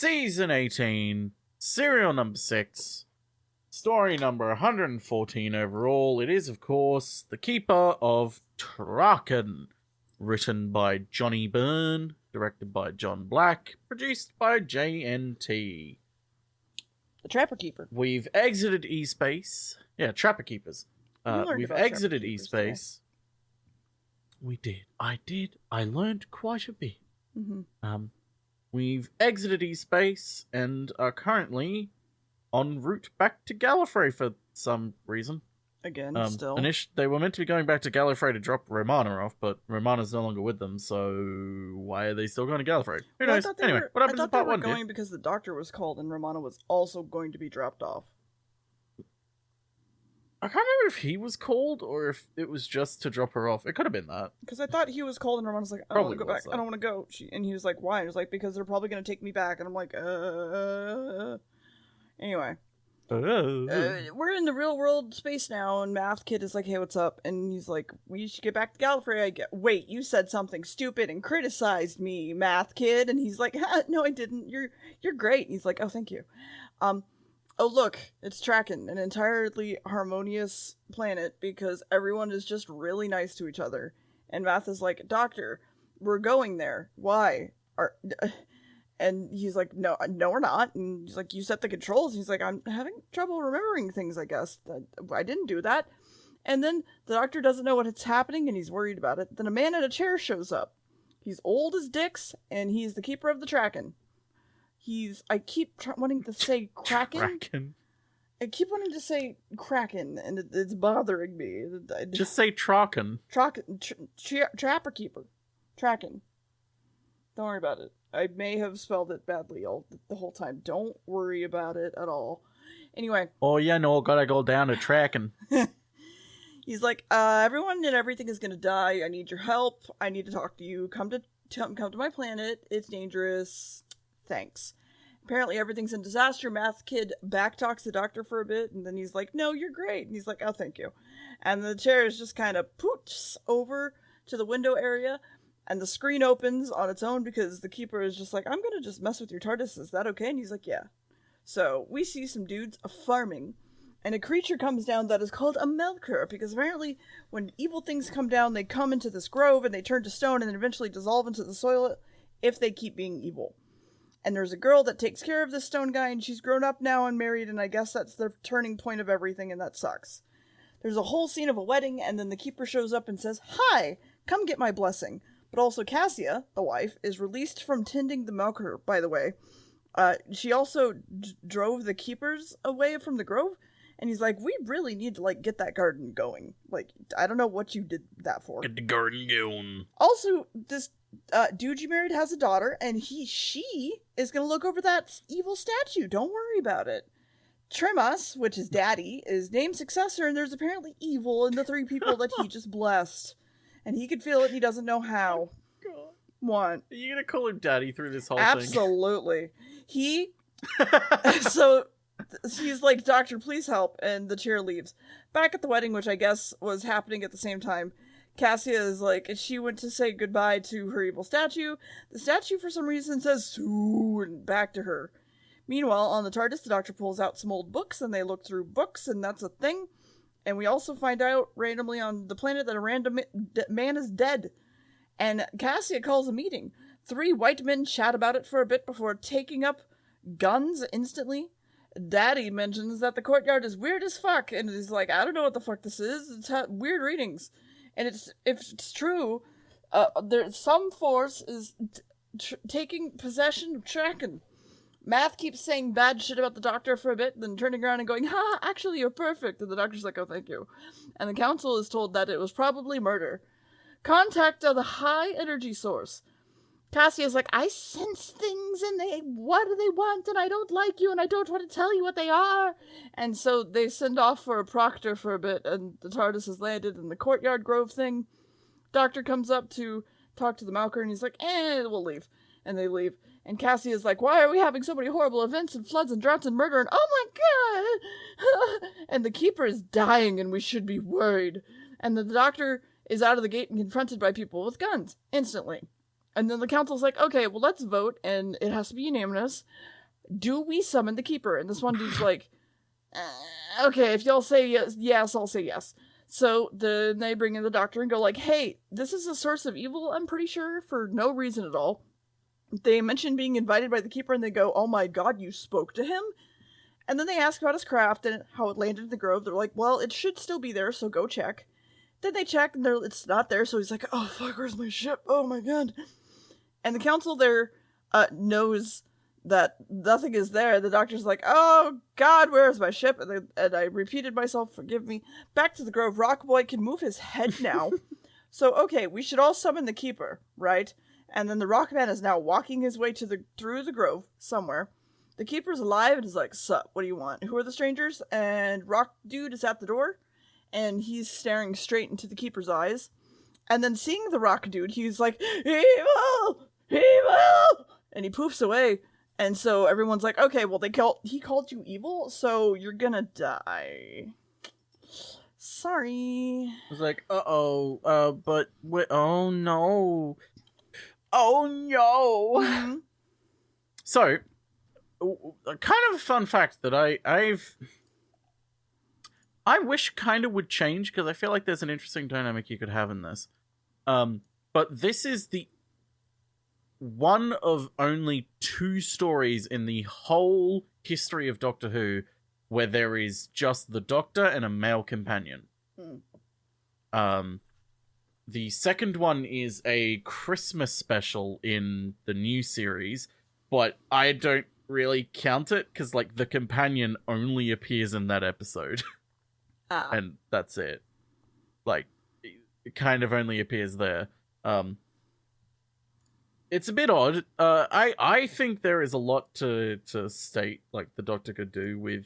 Season 18, serial number 6, story number 114 overall. It is, of course, The Keeper of Traken, written by Johnny Byrne, directed by John Black, produced by JNT. The Trapper Keeper. We've exited E-Space. Yeah, Trapper Keepers. We've exited E-Space. We did. I did. I learned quite a bit. Mm-hmm. We've exited E-Space and are currently en route back to Gallifrey for some reason. Again, still. They were meant to be going back to Gallifrey to drop Romana off, but Romana's no longer with them, so why are they still going to Gallifrey? Who knows? Anyway, what happens in part 1? I thought they were going because the Doctor was called and Romana was also going to be dropped off. I can't remember if he was called or if it was just to drop her off. It could have been that. Because I thought he was called and Romana's like, I don't want to go back. I don't want to go. And he was like, why? And he was like, because they're probably going to take me back. And I'm like, Anyway. We're in the real world space now, and Math Kid is like, hey, what's up? And he's like, we should get back to Gallifrey. Wait, you said something stupid and criticized me, Math Kid. And he's like, no, I didn't. You're great. And he's like, oh, thank you. Oh, look, it's Traken, an entirely harmonious planet because everyone is just really nice to each other. And Math is like, Doctor, we're going there. Why? And he's like, no, we're not. And he's like, you set the controls. And he's like, I'm having trouble remembering things, I guess. I didn't do that. And then the Doctor doesn't know what's happening, and he's worried about it. Then a man in a chair shows up. He's old as dicks, and he's the keeper of the Traken. I keep wanting to say Kraken. I keep wanting to say Kraken, and it's bothering me. Just say Traken. Trapper Keeper. Traken. Don't worry about it. I may have spelled it badly the whole time. Don't worry about it at all. Anyway. Oh, yeah, no, gotta go down to Traken. He's like, everyone and everything is gonna die. I need your help. I need to talk to you. Come to my planet. It's dangerous. Thanks. Apparently everything's in disaster. Math Kid backtalks the Doctor for a bit, and then he's like, no, you're great. And he's like, oh, thank you. And the chair is just kind of poots over to the window area, and the screen opens on its own because the Keeper is just like, I'm going to just mess with your TARDIS. Is that okay? And he's like, yeah. So we see some dudes farming, and a creature comes down that is called a Melker, because apparently when evil things come down, they come into this grove, and they turn to stone, and then eventually dissolve into the soil if they keep being evil. And there's a girl that takes care of this stone guy, and she's grown up now and married, and I guess that's the turning point of everything, and that sucks. There's a whole scene of a wedding, and then the Keeper shows up and says, hi, come get my blessing. But also Cassia, the wife, is released from tending the Melker, by the way. She also drove the Keepers away from the grove, and he's like, we really need to, get that garden going. I don't know what you did that for. Get the garden going. Also, this dude you married has a daughter, and she is going to look over that evil statue. Don't worry about it. Trimas, which is Daddy, is named successor, and there's apparently evil in the 3 people that he just blessed. And he can feel it, and he doesn't know how. God. What? Are you going to call him Daddy through this whole thing? Absolutely. So she's like, Doctor, please help, and the chair leaves. Back at the wedding, which I guess was happening at the same time, Cassia is like, she went to say goodbye to her evil statue. The statue, for some reason, says, Sue, and back to her. Meanwhile, on the TARDIS, the Doctor pulls out some old books, and they look through books, and that's a thing. And we also find out, randomly on the planet, that a random man is dead. And Cassia calls a meeting. 3 white men chat about it for a bit before taking up guns instantly. Daddy mentions that the courtyard is weird as fuck, and he's like, I don't know what the fuck this is. It's weird readings. And if it's true, there's some force is taking possession of Traken. Math keeps saying bad shit about the Doctor for a bit, then turning around and going, ha, actually you're perfect. And the Doctor's like, oh, thank you. And the Council is told that it was probably murder. Contact the high energy source. Cassia's like, I sense things, and what do they want? And I don't like you, and I don't want to tell you what they are. And so they send off for a proctor for a bit, and the TARDIS has landed in the courtyard grove thing. Doctor comes up to talk to the Melker, and he's like, we'll leave. And they leave. And Cassia's like, why are we having so many horrible events and floods and droughts and murder? And oh my god! And the Keeper is dying, and we should be worried. And the Doctor is out of the gate and confronted by people with guns instantly. And then the council's like, okay, well, let's vote, and it has to be unanimous. Do we summon the keeper? And this one dude's like, okay, if y'all say yes, I'll say yes. So then they bring in the doctor and go like, hey, this is a source of evil, I'm pretty sure, for no reason at all. They mention being invited by the keeper, and they go, oh my god, you spoke to him? And then they ask about his craft and how it landed in the grove. They're like, well, it should still be there, so go check. Then they check, and it's not there, so he's like, oh fuck, where's my ship? Oh my god. And the council there knows that nothing is there. The doctor's like, oh god, where's my ship? And I repeated myself, forgive me. Back to the grove. Rockboy can move his head now. So, okay, we should all summon the keeper, right? And then the Rockman is now walking his way through the grove somewhere. The keeper's alive and is like, sup, what do you want? Who are the strangers? And Rock Dude is at the door, and he's staring straight into the keeper's eyes. And then seeing the Rock Dude, he's like, evil! Evil! And he poofs away. And so everyone's like, okay, well, he called you evil, so you're gonna die. Sorry. I was like, but wait, oh no. Oh no. Mm-hmm. So, kind of a fun fact that I wish kind of would change, because I feel like there's an interesting dynamic you could have in this. But this is the one of only 2 stories in the whole history of Doctor Who where there is just the Doctor and a male companion. The second one is a Christmas special in the new series, but I don't really count it because, like, the companion only appears in that episode. And that's it. Like, it kind of only appears there. It's a bit odd. I think there is a lot to state, like, the Doctor could do with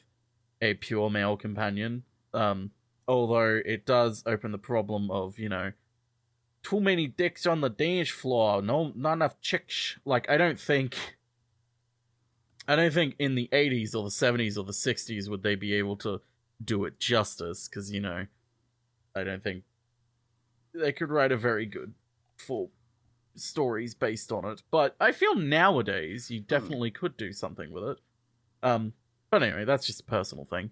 a pure male companion. Although it does open the problem of, too many dicks on the dance floor, not enough chicks. Like, I don't think in the 80s or the 70s or the 60s would they be able to do it justice, because, I don't think they could write a very good full stories based on it. But I feel nowadays you definitely could do something with it. But anyway, that's just a personal thing.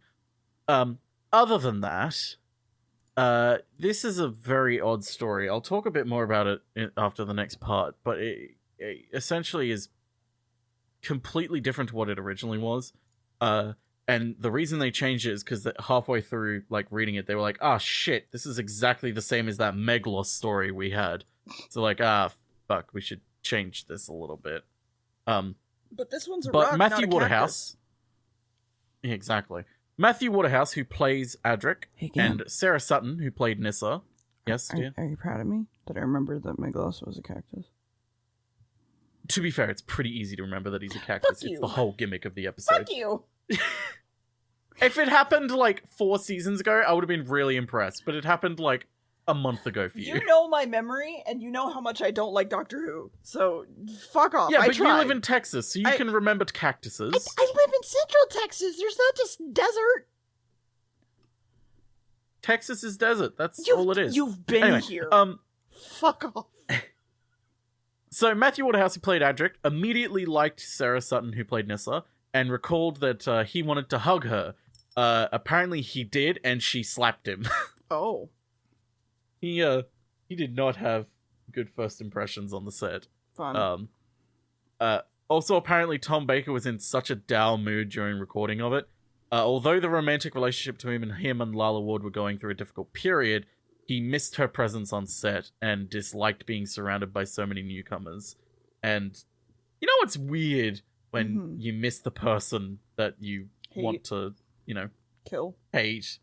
Other than that, this is a very odd story. I'll talk a bit more about it after the next part, but it essentially is completely different to what it originally was. And the reason they changed it is because halfway through, like, reading it, they were like, ah, shit, this is exactly the same as that Meglos story we had. So, like, fuck, we should change this a little bit. But this one's a rock, Matthew not a Waterhouse. Yeah, exactly. Matthew Waterhouse, who plays Adric, and Sarah Sutton, who played Nyssa. Yes, dear? Are you proud of me that I remembered that Meglos was a cactus? To be fair, it's pretty easy to remember that he's a cactus. It's the whole gimmick of the episode. Fuck you! If it happened, like, 4 seasons ago, I would have been really impressed. But it happened, like, a month ago for you. You know my memory, and you know how much I don't like Doctor Who. So, fuck off. Yeah, but you live in Texas, so you can remember cactuses. I live in Central Texas. There's not just desert. Texas is desert. That's all it is. You've been here. Fuck off. So Matthew Waterhouse, who played Adric, immediately liked Sarah Sutton, who played Nyssa, and recalled that he wanted to hug her. Apparently he did, and she slapped him. Oh. He did not have good first impressions on the set. Fun. Also, apparently Tom Baker was in such a dour mood during recording of it. Although the romantic relationship between him and Lalla Ward were going through a difficult period, he missed her presence on set and disliked being surrounded by so many newcomers. And you know what's weird when you miss the person that you want to, kill. Hate.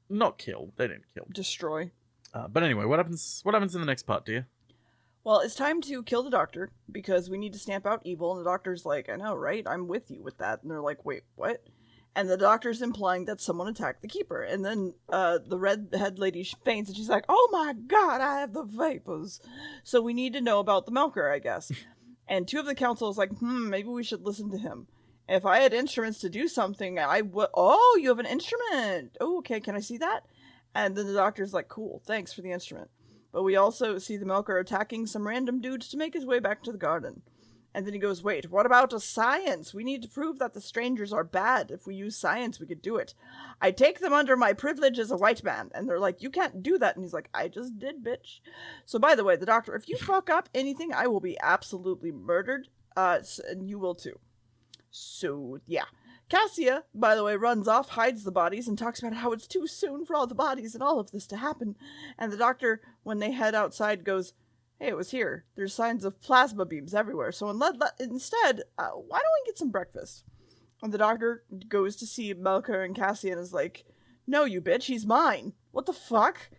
Not kill. They didn't kill. Destroy. But anyway, what happens in the next part, dear? Well, it's time to kill the Doctor, because we need to stamp out evil, and the Doctor's like, I know, right? I'm with you with that. And they're like, wait, what? And the Doctor's implying that someone attacked the Keeper. And then the redhead lady faints, and she's like, oh my god, I have the vapors. So we need to know about the Milker, I guess. And 2 of the council is like, maybe we should listen to him. If I had instruments to do something, I would... Oh, you have an instrument! Oh, okay, can I see that? And then the Doctor's like, cool, thanks for the instrument. But we also see the Milker attacking some random dudes to make his way back to the garden. And then he goes, wait, what about a science? We need to prove that the strangers are bad. If we use science, we could do it. I take them under my privilege as a white man. And they're like, you can't do that. And he's like, I just did, bitch. So by the way, the doctor, if you fuck up anything, I will be absolutely murdered. And you will too. So, yeah. Cassia, by the way, runs off, hides the bodies, and talks about how it's too soon for all the bodies and all of this to happen. And the doctor, when they head outside, goes, hey, it was here. There's signs of plasma beams everywhere. So instead, why don't we get some breakfast? And the doctor goes to see Melker and Cassie and is like, no, you bitch, he's mine. What the fuck?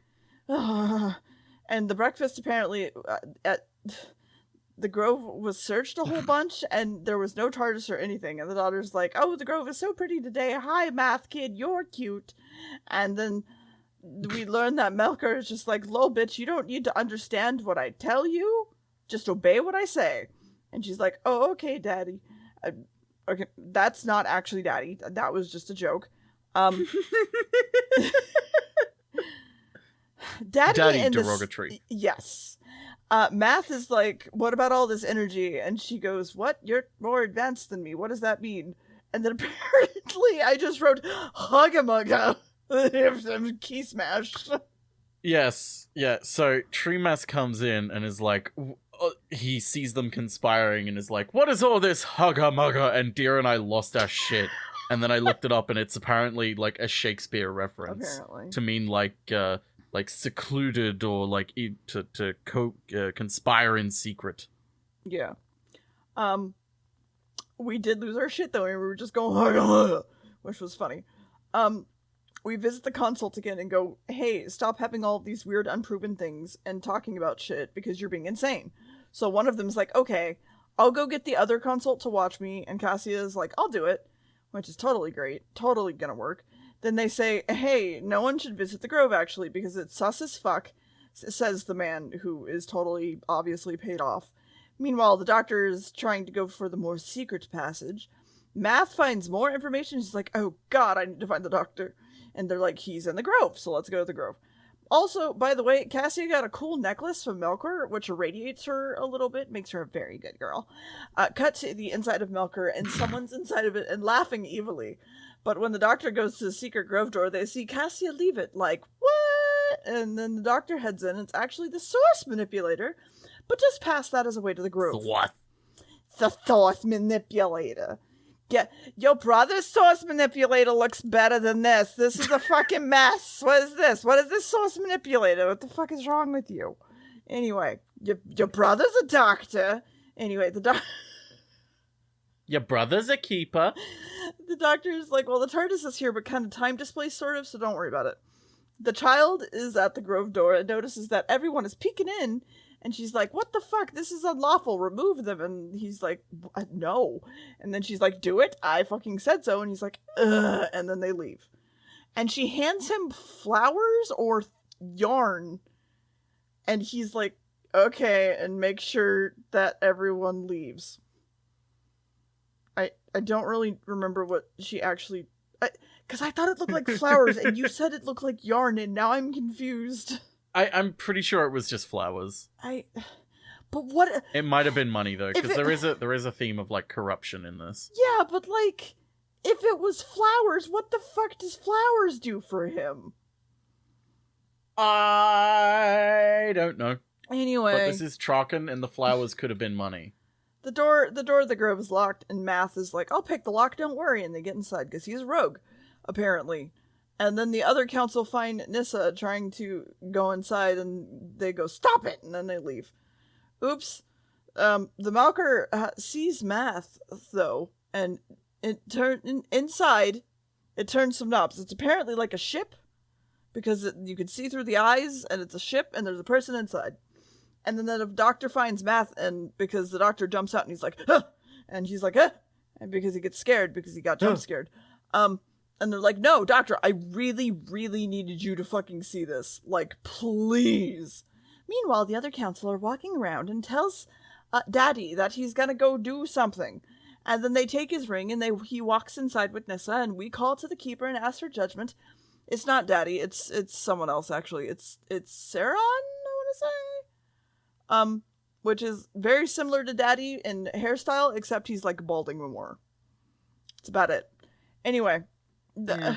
And the breakfast apparently at the Grove was searched a whole bunch and there was no TARDIS or anything. And the daughter's like, oh, the Grove is so pretty today. Hi, math kid, you're cute. And then we learn that Melker is just like, lol, bitch, you don't need to understand what I tell you. Just obey what I say. And she's like, oh, okay, daddy. Okay, that's not actually daddy. That was just a joke. Daddy derogatory. Yes. Math is like, what about all this energy? And she goes, what? You're more advanced than me. What does that mean? And then apparently I just wrote, hugga-mugga. If them key smashed. Yes, yeah. So Tremas comes in and is like, he sees them conspiring and is like, what is all this hugga mugga? And Deer and I lost our shit. And then I looked it up and it's apparently like a Shakespeare reference. Apparently. To mean like secluded or like to conspire in secret. Yeah. We did lose our shit though, and we were just going hugga mugga, which was funny. We visit the consult again and go, hey, stop having all these weird unproven things and talking about shit because you're being insane. So one of them's like, okay, I'll go get the other consult to watch me. And Cassia's like, I'll do it, which is totally great. Totally gonna work. Then they say, hey, no one should visit the Grove actually because it's sus as fuck, says the man who is totally obviously paid off. Meanwhile, the doctor is trying to go for the more secret passage. Math finds more information. She's like, oh god, I need to find the doctor. And they're like, he's in the Grove, so let's go to the Grove. Also, by the way, Cassia got a cool necklace from Melker, which irradiates her a little bit, makes her a very good girl. Cut to the inside of Melker, and someone's inside of it and laughing evilly. But when the doctor goes to the secret Grove door, they see Cassia leave it, like, what? And then the doctor heads in, it's actually the Source Manipulator, but just past that as a way to the Grove. What? The Source Manipulator. Yeah, your brother's Source Manipulator looks better than this. This is a fucking mess. What is this? What is this Source Manipulator? What the fuck is wrong with you? Anyway, your brother's a doctor. Anyway, Your brother's a keeper. The doctor is like, well, the TARDIS is here, but kind of time displaced, sort of, so don't worry about it. The child is at the Grove door and notices that everyone is peeking in. And she's like, what the fuck? This is unlawful. Remove them. And he's like, no. And then she's like, do it. I fucking said so. And he's like, ugh. And then they leave. And she hands him flowers or yarn. And he's like, okay. And make sure that everyone leaves. I don't really remember what she actually... Because I thought it looked like flowers. And you said it looked like yarn. And now I'm confused. I'm pretty sure it was just flowers. But what? It might have been money though, because there is a theme of like corruption in this. Yeah, but like, if it was flowers, what the fuck does flowers do for him? I don't know. Anyway, but this is Traken, and the flowers could have been money. The door of the Grove is locked, and Math is like, "I'll pick the lock, don't worry," and they get inside because he's a rogue, apparently. And then the other council find Nissa trying to go inside, and they go, stop it! And then they leave. Oops. The Malker sees Math, though, and inside, it turns some knobs. It's apparently like a ship, because you can see through the eyes, and it's a ship, and there's a person inside. And then the doctor finds Math, and because the doctor jumps out, and he's like, huh! And he's like, huh! And because he gets scared, because he got jump scared. And they're like, no, doctor, I really, really needed you to fucking see this. Like, please. Meanwhile, the other counselor walking around and tells Daddy that he's gonna go do something. And then they take his ring and he walks inside with Nissa, and we call to the keeper and ask for judgment. It's not Daddy, it's someone else, actually. It's Saron, I want to say. Which is very similar to Daddy in hairstyle, except he's like balding more. That's about it. Anyway,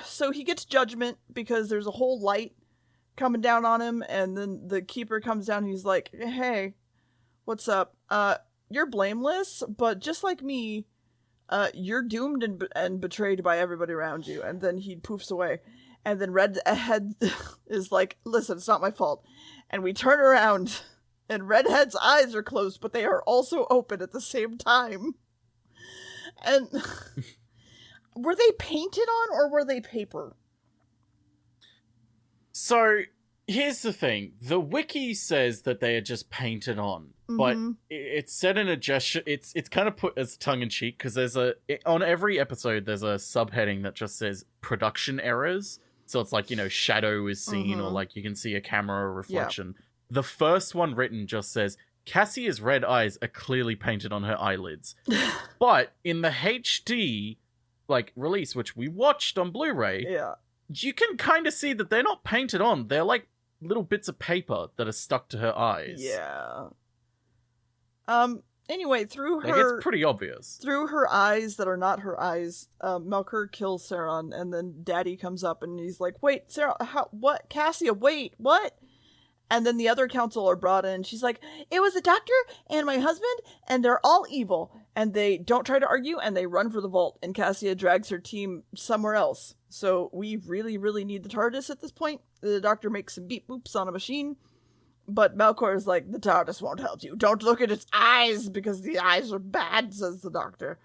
so he gets judgment because there's a whole light coming down on him, and then the keeper comes down and he's like, hey, what's up? You're blameless, but just like me, you're doomed and betrayed by everybody around you. And then he poofs away. And then Redhead is like, listen, it's not my fault. And we turn around, and Redhead's eyes are closed, but they are also open at the same time. And were they painted on, or were they paper? So, here's the thing. The wiki says that they are just painted on. But it's said in a gesture. It's kind of put as tongue-in-cheek, because on every episode, there's a subheading that just says production errors. So it's like, shadow is seen, or like you can see a camera reflection. Yeah. The first one written just says, Cassia's red eyes are clearly painted on her eyelids. But in the HD release, which we watched on Blu-ray, you can kind of see that they're not painted on. They're like little bits of paper that are stuck to her eyes. Yeah. Anyway, it's pretty obvious. Through her eyes that are not her eyes, Melkor kills Sauron, and then Daddy comes up and he's like, wait, Sarah, what? Cassia, wait, what? And then the other council are brought in. She's like, it was the doctor and my husband, and they're all evil. And they don't try to argue, and they run for the vault, and Cassia drags her team somewhere else. So we really, really need the TARDIS at this point. The doctor makes some beep boops on a machine. But Melkor is like, the TARDIS won't help you. Don't look at its eyes, because the eyes are bad, says the doctor.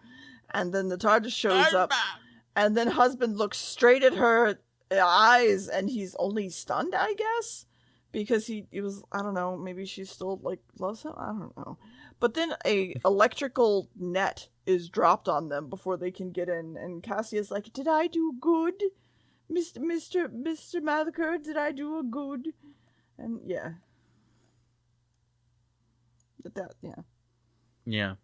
And then the TARDIS shows up. And then husband looks straight at her eyes, and he's only stunned, I guess? Because he was, I don't know, maybe she still, loves him? I don't know. But then a electrical net is dropped on them before they can get in. And Cassia's like, did I do good? Mr. Melkor, did I do a good? And, yeah. Yeah.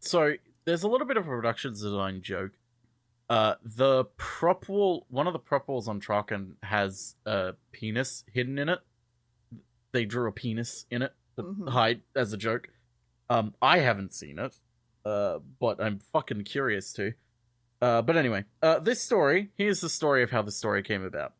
So there's a little bit of a production design joke. The prop wall, one of the prop walls on Traken has a penis hidden in it. They drew a penis in it to hide as a joke. I haven't seen it, but I'm fucking curious to. But anyway, here's the story of how the story came about.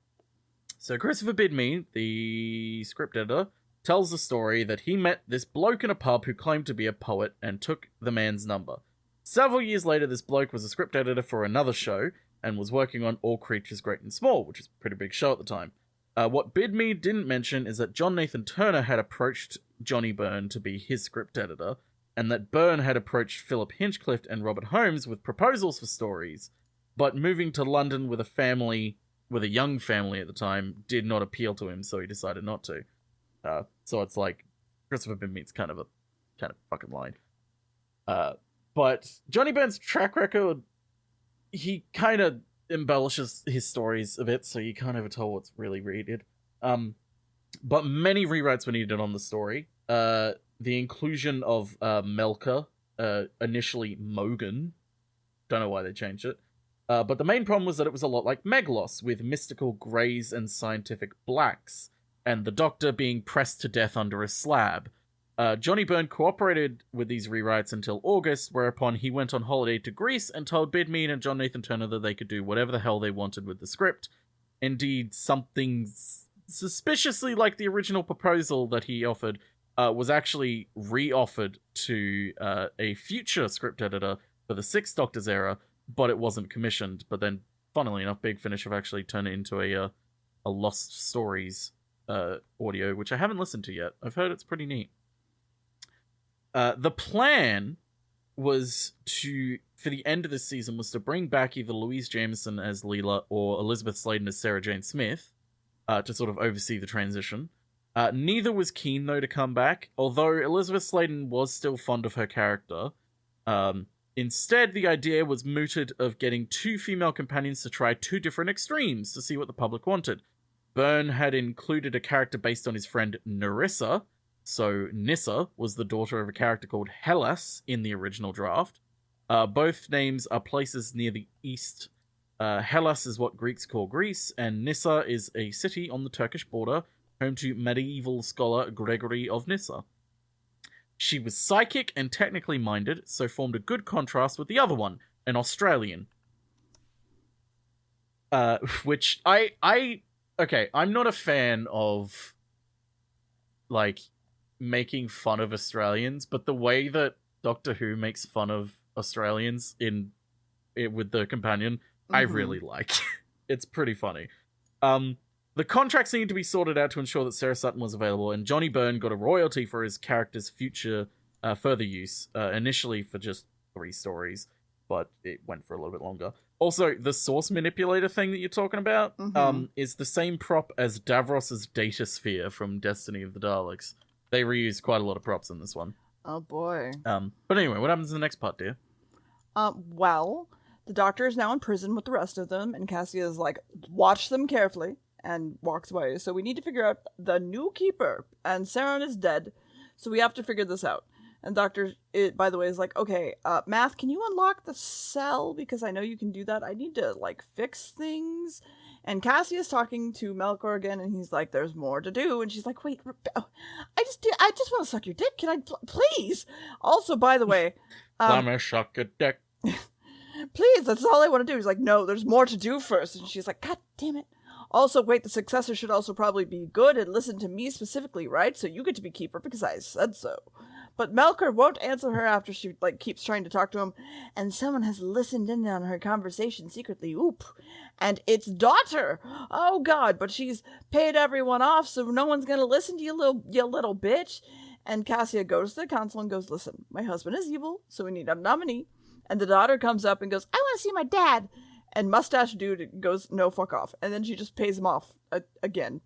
So Christopher Bidmead, the script editor, tells the story that he met this bloke in a pub who claimed to be a poet and took the man's number. Several years later, this bloke was a script editor for another show and was working on All Creatures Great and Small, which is a pretty big show at the time. What Bidmead didn't mention is that John Nathan Turner had approached Johnny Byrne to be his script editor, and that Byrne had approached Philip Hinchcliffe and Robert Holmes with proposals for stories, but moving to London with a young family at the time, did not appeal to him, so he decided not to. So it's like, Christopher Bidmead's kind of fucking lying. But Johnny Byrne's track record, he kind of embellishes his stories a bit, so you can't ever tell what's really rated. But many rewrites were needed on the story. The inclusion of Melkor, initially Mogan, don't know why they changed it. But the main problem was that it was a lot like Meglos, with mystical greys and scientific blacks, and the Doctor being pressed to death under a slab. Johnny Byrne cooperated with these rewrites until August, whereupon he went on holiday to Greece and told Bidmead and John Nathan Turner that they could do whatever the hell they wanted with the script. Indeed, something suspiciously like the original proposal that he offered was actually re-offered to a future script editor for the Sixth Doctor's era, but it wasn't commissioned. But then, funnily enough, Big Finish have actually turned it into a Lost Stories audio, which I haven't listened to yet. I've heard it's pretty neat. The plan was for the end of this season, was to bring back either Louise Jameson as Leela or Elizabeth Sladen as Sarah Jane Smith, to sort of oversee the transition. Neither was keen, though, to come back, although Elizabeth Sladen was still fond of her character. Instead, the idea was mooted of getting two female companions to try two different extremes to see what the public wanted. Byrne had included a character based on his friend Nerissa, so Nissa was the daughter of a character called Hellas in the original draft. Both names are places near the east Hellas is what Greeks call Greece, and Nyssa is a city on the Turkish border, home to medieval scholar Gregory of Nyssa. She was psychic and technically minded, so formed a good contrast with the other one, an Australian. Which okay, I'm not a fan of, like, making fun of Australians, but the way that Doctor Who makes fun of Australians with the companion, I really like. It's pretty funny. The contracts need to be sorted out to ensure that Sarah Sutton was available, and Johnny Byrne got a royalty for his character's future further use, initially for just 3 stories, but it went for a little bit longer. Also, the source manipulator thing that you're talking about is the same prop as Davros's data sphere from Destiny of the Daleks. They reused quite a lot of props in this one. Oh boy. But anyway, what happens in the next part, dear? Well, the Doctor is now in prison with the rest of them, and Cassia is like, watch them carefully, and walks away. So we need to figure out the new keeper, and Saren is dead, so we have to figure this out. And Doctor, by the way, is like, okay, Math, can you unlock the cell? Because I know you can do that. I need to, like, fix things. And Cassie is talking to Melkor again, and he's like, there's more to do. And she's like, wait, I just want to suck your dick. Can I, please? Also, by the way... Let me suck your dick. Please, that's all I want to do. He's like, no, there's more to do first. And she's like, God damn it. Also, wait, the successor should also probably be good and listen to me specifically, right? So you get to be keeper because I said so. But Melkor won't answer her after she, like, keeps trying to talk to him. And someone has listened in on her conversation secretly. Oop. And it's daughter. Oh, God. But she's paid everyone off, so no one's going to listen to you little bitch. And Cassia goes to the council and goes, listen, my husband is evil, so we need a nominee. And the daughter comes up and goes, I want to see my dad. And Mustache Dude goes, no, fuck off. And then she just pays him off again.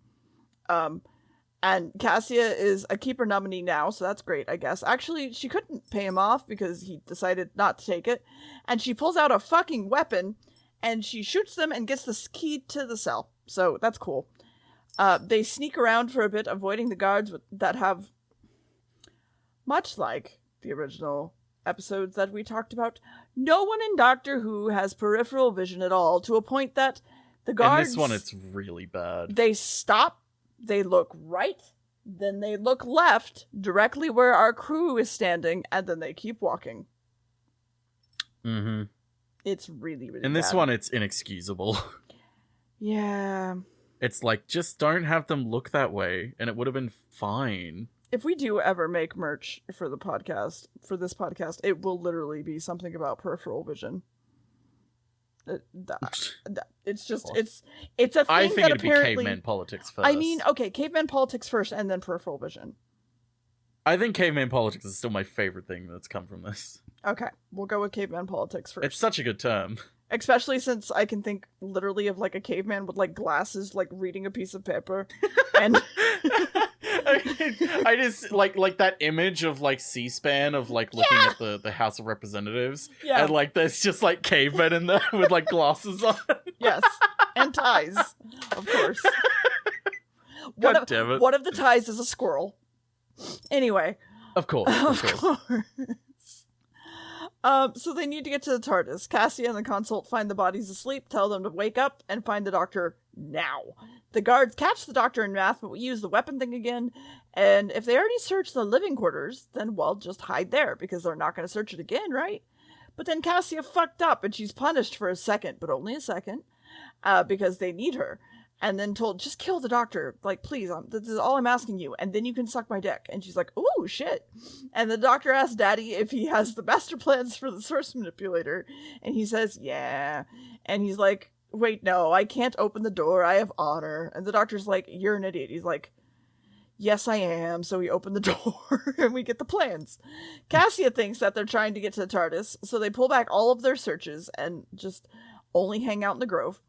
And Cassia is a keeper nominee now, so that's great, I guess. Actually, she couldn't pay him off because he decided not to take it. And she pulls out a fucking weapon, and she shoots them and gets the key to the cell. So that's cool. They sneak around for a bit, avoiding the guards that have, much like the original episodes that we talked about, no one in Doctor Who has peripheral vision at all, to a point that the guards... In this one, it's really bad. They stop, they look right, then they look left, directly where our crew is standing, and then they keep walking. Mm-hmm. It's really, really In bad. this one, it's inexcusable. Yeah. It's like, just don't have them look that way, and it would have been fine. If we do ever make merch for this podcast, it will literally be something about peripheral vision. It's just, it's a thing I think that it'd apparently... be caveman politics first. I mean, okay, caveman politics first, and then peripheral vision. I think caveman politics is still my favorite thing that's come from this. Okay, we'll go with caveman politics first. It's such a good term. Especially since I can think literally of, like, a caveman with, like, glasses, like, reading a piece of paper. And... I just like that image of like C-SPAN of like looking at the House of Representatives, and like there's just like cavemen in there with like glasses on. Yes, and ties, of course. God damn it! One of the ties is a squirrel. Anyway, of course. So they need to get to the TARDIS. Cassia and the consult find the bodies asleep, tell them to wake up, and find the Doctor now. The guards catch the Doctor and Math, but we use the weapon thing again, and if they already searched the living quarters, then, well, just hide there, because they're not going to search it again, right? But then Cassia fucked up, and she's punished for a second, but only a second, because they need her. And then told, just kill the Doctor. Like, please, this is all I'm asking you. And then you can suck my dick. And she's like, ooh, shit. And the Doctor asks Daddy if he has the master plans for the source manipulator. And he says, yeah. And he's like, wait, no, I can't open the door. I have honor. And the Doctor's like, you're an idiot. He's like, yes, I am. So we open the door and we get the plans. Cassia thinks that they're trying to get to the TARDIS. So they pull back all of their searches and just only hang out in the Grove,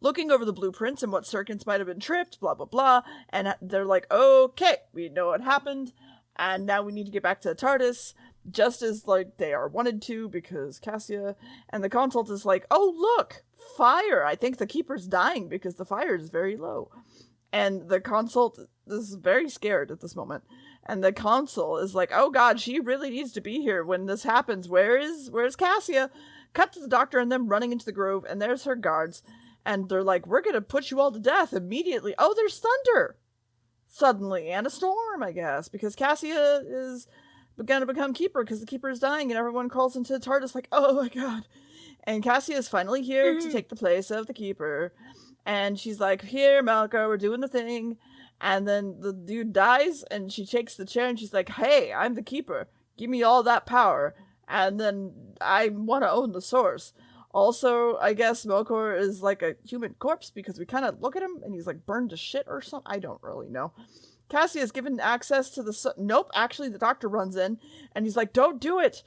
looking over the blueprints and what circuits might have been tripped, blah, blah, blah. And they're like, okay, we know what happened. And now we need to get back to the TARDIS, just as, like, they are wanted to, because Cassia and the consult is like, oh, look, fire. I think the keeper's dying because the fire is very low. And the consult is very scared at this moment. And the consul is like, oh, God, she really needs to be here when this happens. Where's Cassia? Cut to the Doctor and them running into the grove, and there's her guards. And they're like, we're gonna put you all to death immediately. Oh, there's thunder! Suddenly, and a storm, I guess, because Cassia is going to become Keeper, because the Keeper is dying, and everyone crawls into the TARDIS like, oh my god. And Cassia is finally here to take the place of the Keeper. And she's like, here, Malika, we're doing the thing. And then the dude dies, and she takes the chair, and she's like, hey, I'm the Keeper. Give me all that power. And then I want to own the source. Also, I guess Melkor is like a human corpse, because we kind of look at him, and he's like burned to shit or something. I don't really know. Cassia is given access to the... Nope, actually, the Doctor runs in, and he's like, don't do it.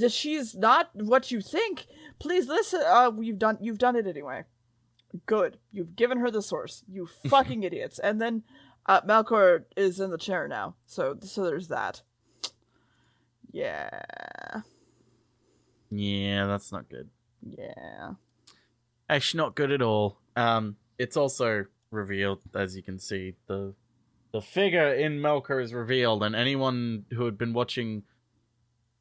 She's not what you think. Please listen. You've done it anyway. Good. You've given her the source. You fucking idiots. And then Melkor is in the chair now. So there's that. Yeah. Yeah, that's not good. Yeah. Actually, not good at all. It's also revealed, as you can see, the figure in Melkor is revealed, and anyone who had been watching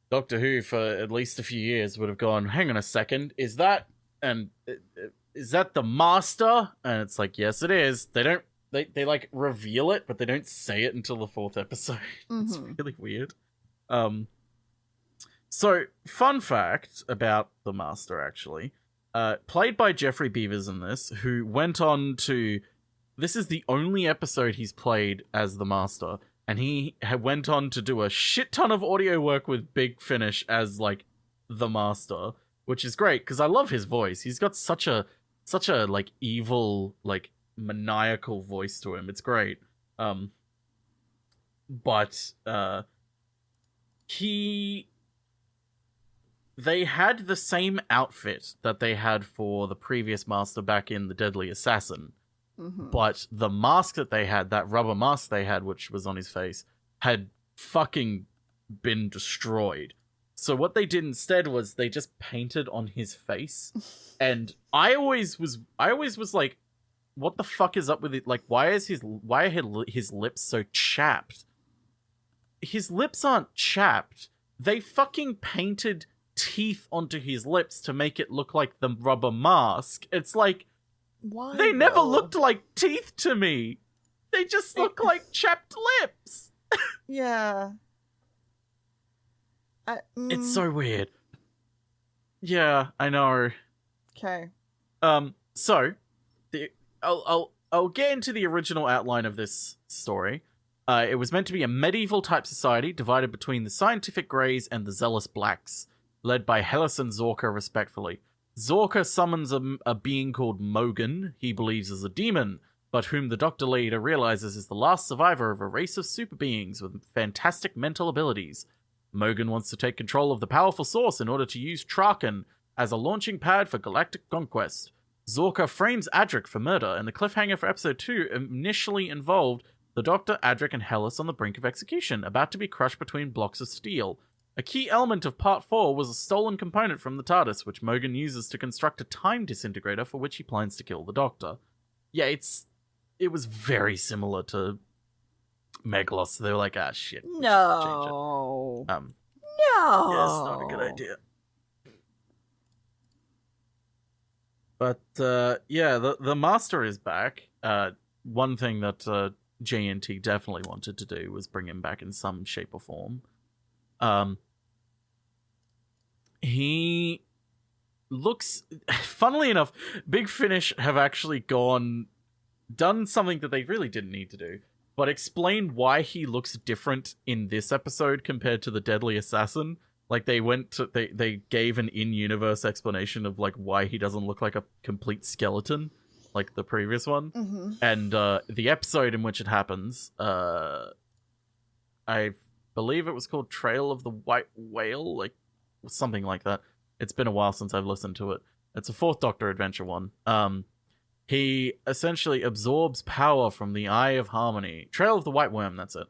Doctor Who for at least a few years would have gone, hang on a second, is that the Master? And it's like, yes, it is. They like reveal it, but they don't say it until the 4th episode. It's really weird. So, fun fact about the Master, actually. Played by Jeffrey Beavers in this, who went on to... This is the only episode he's played as the Master, and he went on to do a shit ton of audio work with Big Finish as, like, the Master, which is great, because I love his voice. He's got such a, like, evil, like, maniacal voice to him. It's great. They had the same outfit that they had for the previous Master back in The Deadly Assassin. But the mask that they had, that rubber mask they had, which was on his face, had fucking been destroyed. So what they did instead was they just painted on his face. And I always was like, what the fuck is up with it? Like, why are his lips so chapped? His lips aren't chapped. They fucking painted teeth onto his lips to make it look like the rubber mask. It's like, why they never looked like teeth to me. They just look like chapped lips. Yeah. It's so weird. Yeah, I know. Okay. So I'll get into the original outline of this story. It was meant to be a medieval type society divided between the scientific Greys and the zealous Blacks, led by Hellas and Zorka respectively. Zorka summons a being called Mogan, he believes is a demon, but whom the Doctor later realizes is the last survivor of a race of super beings with fantastic mental abilities. Mogan wants to take control of the powerful source in order to use Traken as a launching pad for galactic conquest. Zorka frames Adric for murder, and the cliffhanger for episode 2 initially involved the Doctor, Adric, and Hellas on the brink of execution, about to be crushed between blocks of steel. A key element of Part 4 was a stolen component from the TARDIS, which Mogan uses to construct a time disintegrator for which he plans to kill the Doctor. Yeah, it was very similar to Meglos. They were like, shit. No. Change it. No. Yeah, it's not a good idea. But, yeah, the Master is back. One thing that JNT definitely wanted to do was bring him back in some shape or form. He looks... Funnily enough, Big Finish have actually done something that they really didn't need to do, but explained why he looks different in this episode compared to the Deadly Assassin. Like, they gave an in-universe explanation of, like, why he doesn't look like a complete skeleton, like the previous one. Mm-hmm. And the episode in which it happens, I believe it was called Trail of the White Whale, like, something like that. It's been a while since I've listened to it. It's a 4th Doctor adventure one. He essentially absorbs power from the Eye of Harmony. Trail of the White Worm, that's it.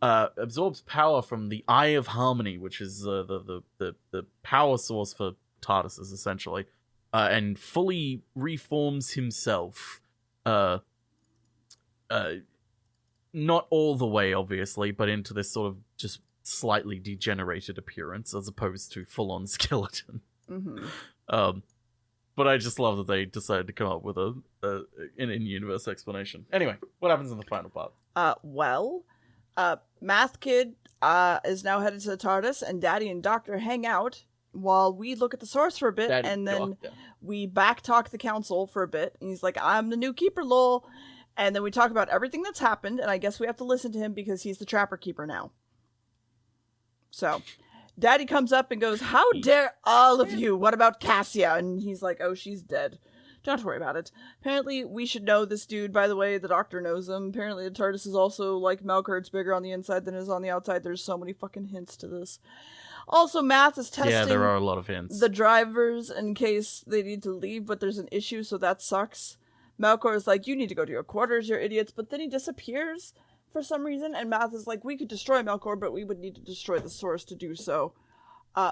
Absorbs power from the Eye of Harmony, which is the power source for TARDISes, essentially, and fully reforms himself. Not all the way, obviously, but into this sort of just slightly degenerated appearance, as opposed to full-on skeleton. Mm-hmm. But I just love that they decided to come up with an in-universe explanation. Anyway, what happens in the final part? Math Kid is now headed to the TARDIS, and Daddy and Doctor hang out while we look at the source for a bit, Daddy, and then Doctor. we backtalk the council for a bit, and he's like, I'm the new keeper, lol. And then we talk about everything that's happened, and I guess we have to listen to him because he's the Trapper Keeper now. So, Daddy comes up and goes, how dare all of you? What about Cassia? And he's like, oh, she's dead. Don't worry about it. Apparently, we should know this dude, by the way. The Doctor knows him. Apparently, the TARDIS is also like Melkor. It's bigger on the inside than it is on the outside. There's so many fucking hints to this. Also, Math is testing there are a lot of hints. the drivers in case they need to leave, but there's an issue, so that sucks. Melkor is like, you need to go to your quarters, you're idiots. But then he disappears for some reason, and Math is like, we could destroy Melkor, but we would need to destroy the source to do so.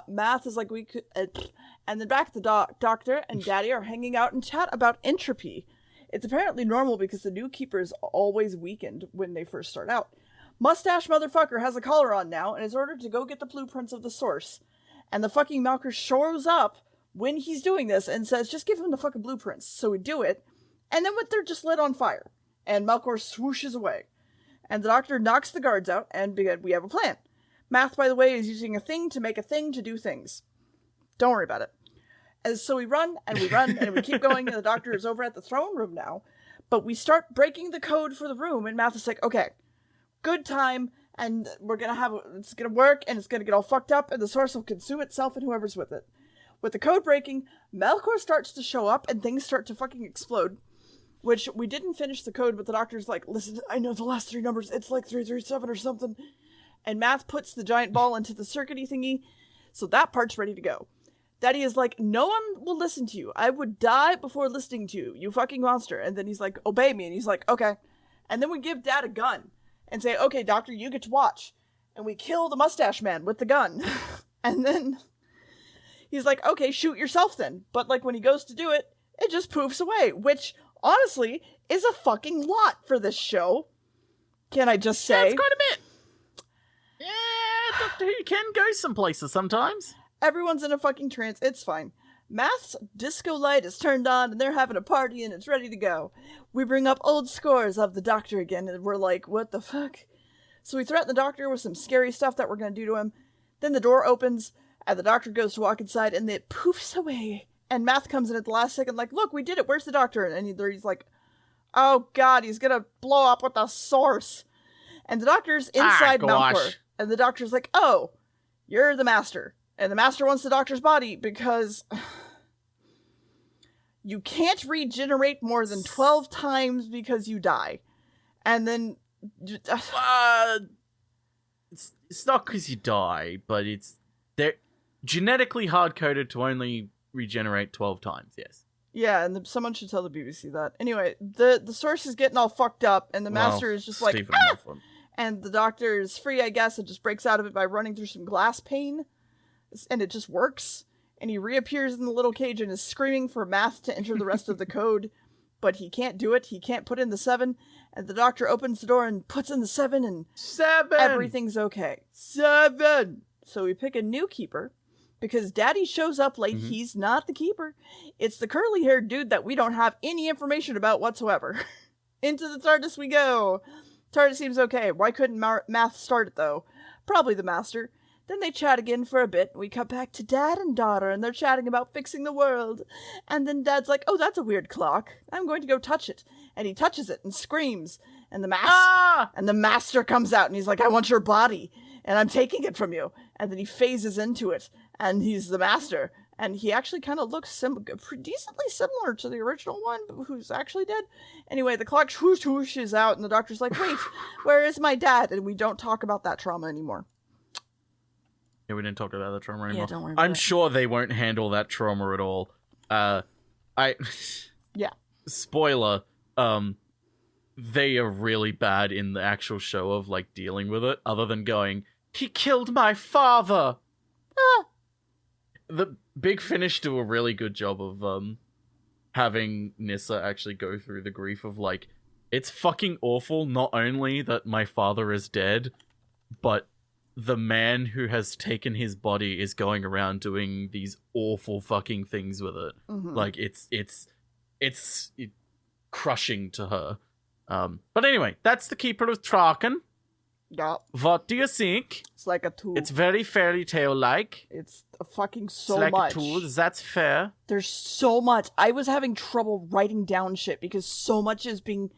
Math is like, we could... and then back at the Doctor and Daddy are hanging out and chat about entropy. It's apparently normal because the new keepers always weakened when they first start out. Mustache motherfucker has a collar on now and is ordered to go get the blueprints of the source. And the fucking Melkor shows up when he's doing this and says, just give him the fucking blueprints. So we do it. And then they're just lit on fire. And Melkor swooshes away. And the Doctor knocks the guards out and we have a plan. Math, by the way, is using a thing to make a thing to do things. Don't worry about it. And so we run and we keep going, and the Doctor is over at the throne room now. But we start breaking the code for the room, and Math is like, okay, good time, and it's gonna work, and it's gonna get all fucked up, and the source will consume itself and whoever's with it. With the code breaking, Melkor starts to show up, and things start to fucking explode. Which, we didn't finish the code, but the Doctor's like, listen, I know the last three numbers, it's like 337 or something. And Math puts the giant ball into the circuity thingy, so that part's ready to go. Daddy is like, no one will listen to you. I would die before listening to you, you fucking monster. And then he's like, obey me. And he's like, okay. And then we give Dad a gun and say, okay, Doctor, you get to watch. And we kill the mustache man with the gun. And then he's like, okay, shoot yourself then. But like when he goes to do it, it just poofs away, which honestly is a fucking lot for this show. Can I just say? Yeah, it's quite a bit. Yeah, Doctor Who can go some places sometimes. Everyone's in a fucking trance. It's fine. Math's disco light is turned on and they're having a party and it's ready to go. We bring up old scores of the Doctor again and we're like, what the fuck? So we threaten the Doctor with some scary stuff that we're going to do to him. Then the door opens and the Doctor goes to walk inside and it poofs away. And Math comes in at the last second like, look, we did it. Where's the Doctor? And he's like, oh god, he's going to blow up with the source. And the Doctor's inside Melkor. And the Doctor's like, oh, you're the Master. And the Master wants the Doctor's body because you can't regenerate more than 12 times because you die. And then... it's not because you die, but they're genetically hard-coded to only regenerate 12 times, yes. Yeah, and someone should tell the BBC that. Anyway, the source is getting all fucked up, and the Master is just like, ah! And the Doctor is free, I guess, and just breaks out of it by running through some glass pane. And it just works. And he reappears in the little cage and is screaming for Math to enter the rest of the code. But he can't do it. He can't put in the 7. And the Doctor opens the door and puts in the 7 and... 7! Everything's okay. 7! So we pick a new keeper. Because Daddy shows up late. Mm-hmm. He's not the keeper. It's the curly-haired dude that we don't have any information about whatsoever. Into the TARDIS we go. TARDIS seems okay. Why couldn't Math start it, though? Probably the Master. Then they chat again for a bit. We cut back to Dad and Daughter, and they're chatting about fixing the world. And then Dad's like, oh, that's a weird clock. I'm going to go touch it. And he touches it and screams. And the Master comes out, and he's like, I want your body. And I'm taking it from you. And then he phases into it. And he's the Master. And he actually kind of looks decently similar to the original one, who's actually dead. Anyway, the clock whooshes out, and the Doctor's like, wait, where is my dad? And we don't talk about that trauma anymore. Yeah, we didn't talk about that trauma anymore. Yeah, don't worry about I'm sure they won't handle that trauma at all. Yeah. Spoiler, they are really bad in the actual show of, like, dealing with it, other than going, he killed my father! Ah! The Big Finish do a really good job of, having Nyssa actually go through the grief of, like, it's fucking awful, not only that my father is dead, but the man who has taken his body is going around doing these awful fucking things with it. Mhm. Like it's crushing to her. But anyway, that's the Keeper of Traken. Yeah, What do you think? it's like a tool. It's very fairy tale like. It's fucking so It's like much. a tool. That's fair. There's so much. I was having trouble writing down shit because so much is being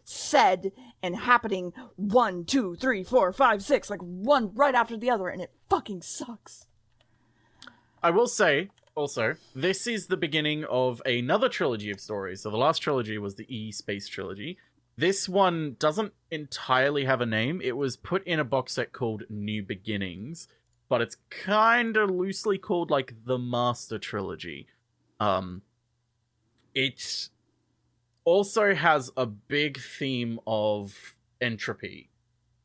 said and happening 1, 2, 3, 4, 5, 6, like one right after the other, and it fucking sucks. I will say, also, this is the beginning of another trilogy of stories. So the last trilogy was the E-Space trilogy. This one doesn't entirely have a name. It was put in a box set called New Beginnings, but it's kind of loosely called, like, the Master Trilogy. It also has a big theme of entropy.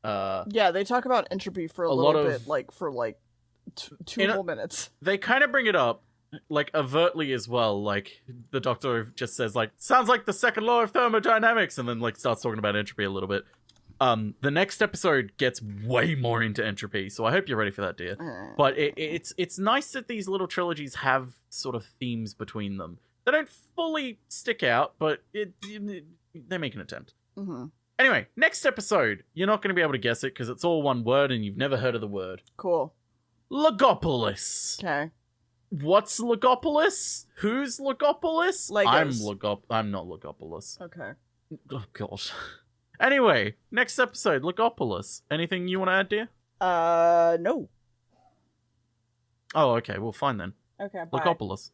Yeah, they talk about entropy for a lot little of- bit, like for like two whole minutes. They kind of bring it up, like, overtly as well. Like, the Doctor just says, like, sounds like the second law of thermodynamics, and then, like, starts talking about entropy a little bit. The next episode gets way more into entropy, so I hope you're ready for that, dear. But it's nice that these little trilogies have sort of themes between them. They don't fully stick out, but they make an attempt. Mm-hmm. Anyway, next episode. You're not going to be able to guess it because it's all one word and you've never heard of the word. Cool. Logopolis. Okay. What's Logopolis? Who's Logopolis? Legos. I'm not Logopolis. Okay. Oh, God. Anyway, next episode, Logopolis. Anything you want to add, dear? No. Oh, okay. Well, fine then. Okay, bye. Logopolis.